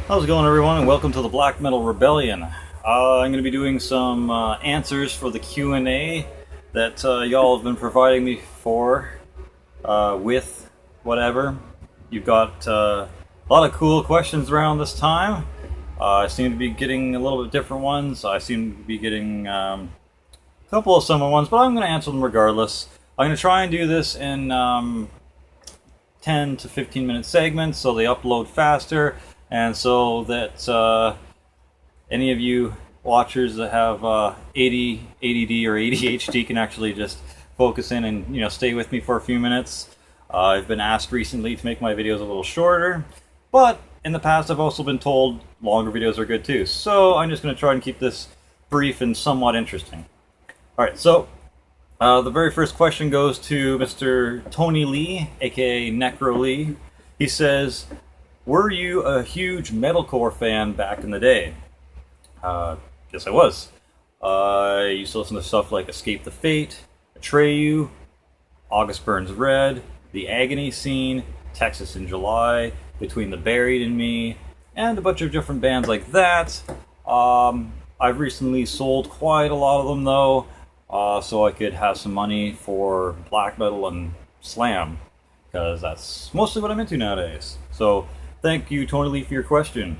How's it going, everyone, and welcome to the Black Metal Rebellion. I'm going to be doing some answers for the Q&A that y'all have been providing me for with whatever. You've got a lot of cool questions around this time. I seem to be getting a little bit different ones. I seem to be getting a couple of similar ones, but I'm going to answer them regardless. I'm going to try and do this in 10 to 15 minute segments so they upload faster. And so that any of you watchers that have ADD or ADHD can actually just focus in and stay with me for a few minutes. I've been asked recently to make my videos a little shorter, but in the past I've also been told longer videos are good too. So I'm just going to try and keep this brief and somewhat interesting. Alright, so the very first question goes to Mr. Tony Lee, aka Necro Lee. He says, were you a huge metalcore fan back in the day? Yes, I was. I used to listen to stuff like Escape the Fate, Atreyu, August Burns Red, The Agony Scene, Texas in July, Between the Buried and Me, and a bunch of different bands like that. I've recently sold quite a lot of them though, so I could have some money for black metal and slam, because that's mostly what I'm into nowadays. So thank you, Tony Lee, for your question.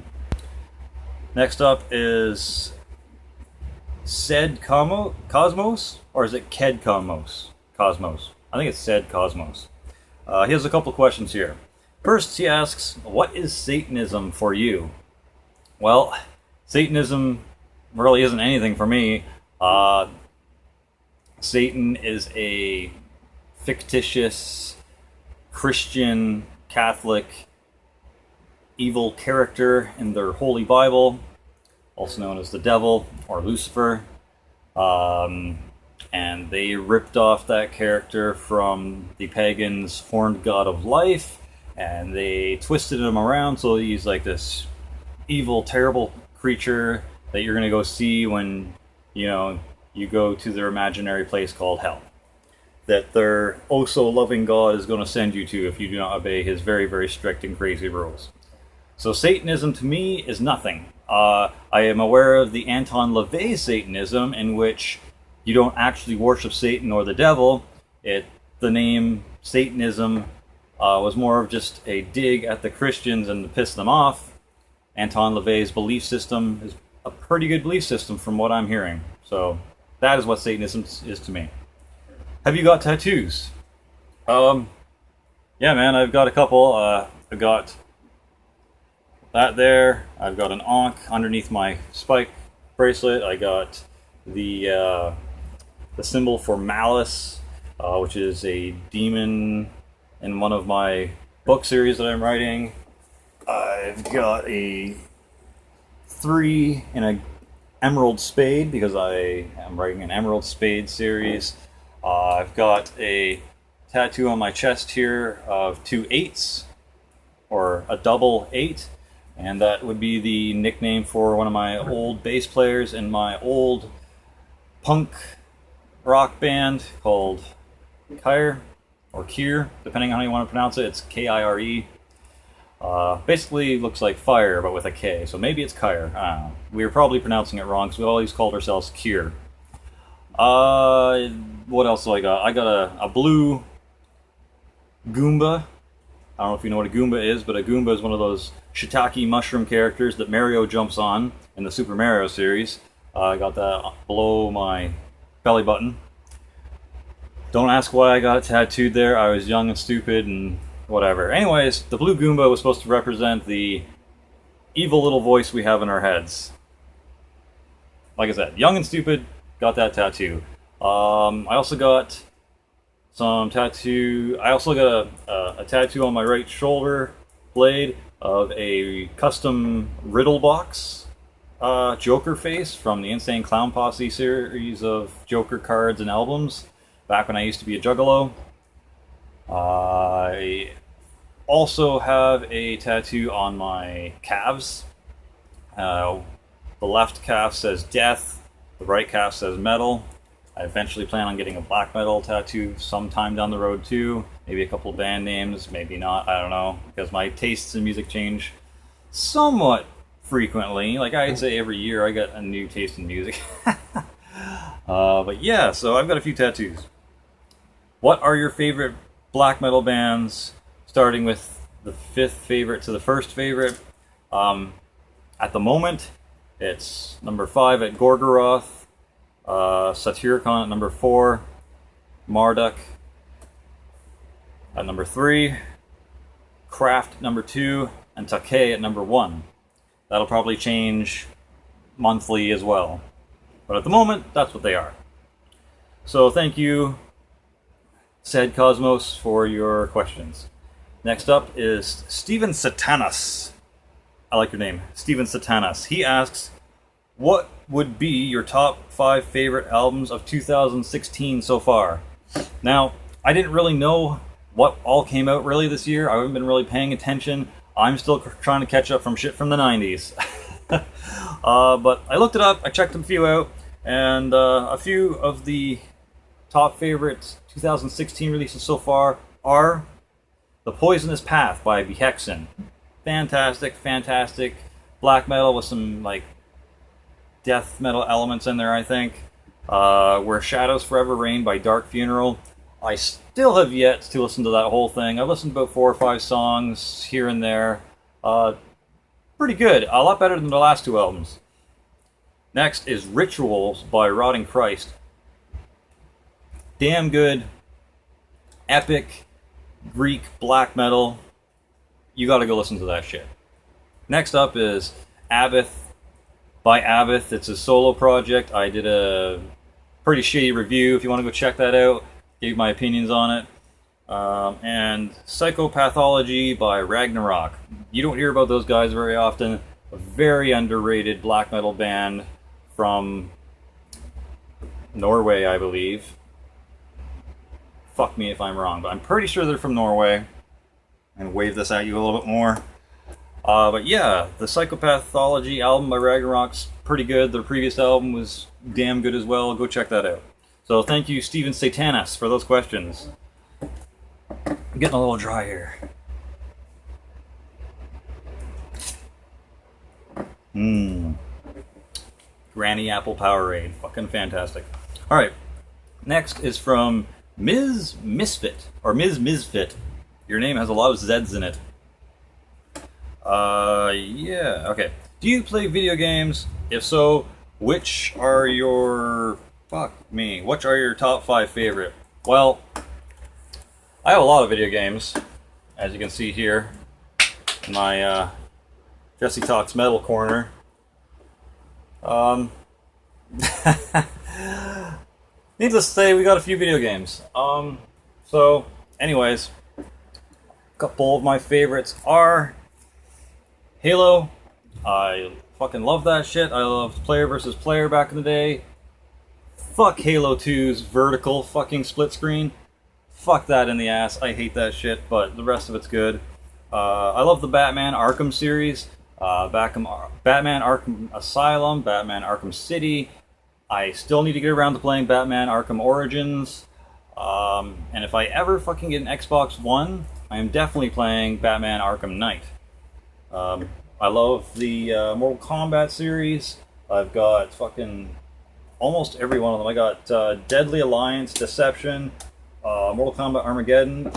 Next up is Ced Cosmos, or is it Ced Cosmos? I think it's Ced Cosmos. He has a couple questions here. First, he asks, what is Satanism for you? Well, Satanism really isn't anything for me. Satan is a fictitious Christian, Catholic, evil character in their Holy Bible, also known as the devil or Lucifer. And they ripped off that character from the pagans' horned god of life, and they twisted him around so he's like this evil, terrible creature that you're going to go see when, you go to their imaginary place called hell. That their oh-so-loving God is going to send you to if you do not obey his very, very strict and crazy rules. So Satanism to me is nothing. I am aware of the Anton LaVey Satanism, in which you don't actually worship Satan or the devil. The name Satanism was more of just a dig at the Christians and to piss them off. Anton LaVey's belief system is a pretty good belief system from what I'm hearing. So that is what Satanism is to me. Have you got tattoos? Yeah, man, I've got a couple. I've got that there. I've got an Ankh underneath my spike bracelet. I got the symbol for Malice, which is a demon in one of my book series that I'm writing. I've got a 3 in a emerald spade because I am writing an emerald spade series. I've got a tattoo on my chest here of 2 8s, or a double 8, and that would be the nickname for one of my old bass players in my old punk rock band called Kyre, or Kier, depending on how you want to pronounce it. It's Kire. Basically looks like fire, but with a K, so maybe it's Kyre. I don't know. We were probably pronouncing it wrong, because we always called ourselves Kier. What else do I got? I got a blue Goomba. I don't know if you know what a Goomba is, but a Goomba is one of those shiitake mushroom characters that Mario jumps on in the Super Mario series. I got that below my belly button. Don't ask why I got it tattooed there. I was young and stupid and whatever. Anyways, the blue Goomba was supposed to represent the evil little voice we have in our heads. Like I said, young and stupid, got that tattoo. I also got some tattoo. I also got a tattoo on my right shoulder blade of a custom Riddle box Joker face from the Insane Clown Posse series of Joker cards and albums back when I used to be a juggalo. I also have a tattoo on my calves. The left calf says death, the right calf says metal. I eventually plan on getting a black metal tattoo sometime down the road too. Maybe a couple band names, maybe not, I don't know, because my tastes in music change somewhat frequently. Like I'd say every year I get a new taste in music. But yeah, so I've got a few tattoos. What are your favorite black metal bands? Starting with the fifth favorite to the first favorite. At the moment, it's number 5 at Gorgoroth, Satyricon at number 4, Marduk at number 3, Kraft at number 2, and Takei at number 1. That'll probably change monthly as well. But at the moment, that's what they are. So thank you, Ced Cosmos, for your questions. Next up is Steven Satanas. I like your name, Steven Satanas. He asks, what would be your top 5 favorite albums of 2016 so far? Now, I didn't really know what all came out really this year. I haven't been really paying attention. I'm still trying to catch up from shit from the 90s. But I looked it up, I checked a few out, and a few of the top favorites 2016 releases so far are The Poisonous Path by Behexen. Fantastic black metal with some like death metal elements in there, I think. Where Shadows Forever Reign by Dark Funeral. I still have yet to listen to that whole thing. I've listened to about 4 or 5 songs here and there. Pretty good. A lot better than the last 2 albums. Next is Rituals by Rotting Christ. Damn good. Epic Greek black metal. You gotta go listen to that shit. Next up is Abath by Abath. It's a solo project. I did a pretty shitty review. If you want to go check that out, gave my opinions on it. And Psychopathology by Ragnarok. You don't hear about those guys very often. A very underrated black metal band from Norway, I believe. Fuck me if I'm wrong, but I'm pretty sure they're from Norway. And wave this at you a little bit more. But yeah, the Psychopathology album by Ragnarok's pretty good. Their previous album was damn good as well. Go check that out. So thank you, Steven Satanas, for those questions. I'm getting a little dry here. Granny Apple Powerade. Fucking fantastic. Alright, next is from Mizz Mizfit, or Mizz Mizfit. Your name has a lot of Z's in it. Yeah, okay. Do you play video games? If so, which are your... Which are your top 5 favorite? Well, I have a lot of video games, as you can see here. In my, Jesse Talks Metal corner. Needless to say, we got a few video games. So, anyways... couple of my favorites are Halo. I fucking love that shit. I loved player versus player back in the day. Fuck Halo 2's vertical fucking split screen. Fuck that in the ass. I hate that shit, but the rest of it's good. I love the Batman Arkham series. Batman Arkham Asylum, Batman Arkham City. I still need to get around to playing Batman Arkham Origins. And if I ever fucking get an Xbox One, I am definitely playing Batman Arkham Knight. I love the Mortal Kombat series. I've got fucking almost every one of them. I got Deadly Alliance, Deception, Mortal Kombat Armageddon,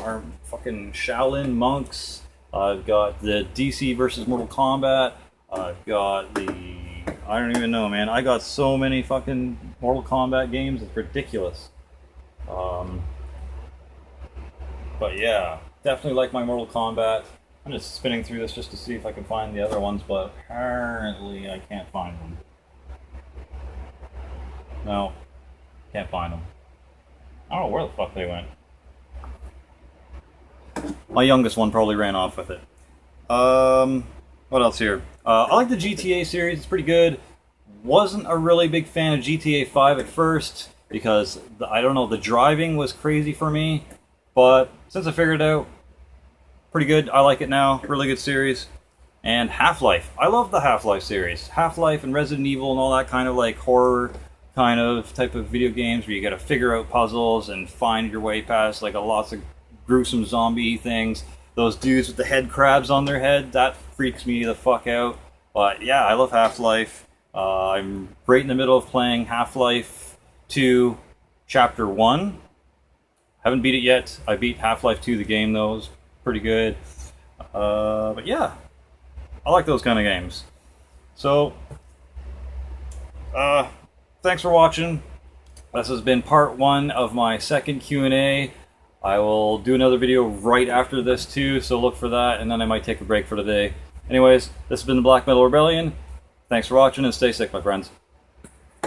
fucking Shaolin Monks. I've got the DC versus Mortal Kombat. I've got the... I don't even know, man. I got so many fucking Mortal Kombat games, it's ridiculous. But yeah, definitely like my Mortal Kombat. I'm just spinning through this just to see if I can find the other ones, but apparently I can't find them. No, can't find them. I don't know where the fuck they went. My youngest one probably ran off with it. What else here? I like the GTA series, it's pretty good. Wasn't a really big fan of GTA 5 at first, because, I don't know, the driving was crazy for me. But since I figured it out, pretty good. I like it now. Really good series. And Half-Life. I love the Half-Life series. Half-Life and Resident Evil and all that kind of like horror kind of type of video games where you gotta figure out puzzles and find your way past like lots of gruesome zombie things. Those dudes with the head crabs on their head, that freaks me the fuck out. But yeah, I love Half-Life. I'm right in the middle of playing Half-Life 2 Chapter 1. Haven't beat it yet. I beat Half-Life 2, the game, though. It was pretty good. But yeah, I like those kind of games. So, thanks for watching. This has been part 1 of my second Q&A. I will do another video right after this too, so look for that, and then I might take a break for the day. Anyways, this has been the Black Metal Rebellion. Thanks for watching, and stay sick, my friends.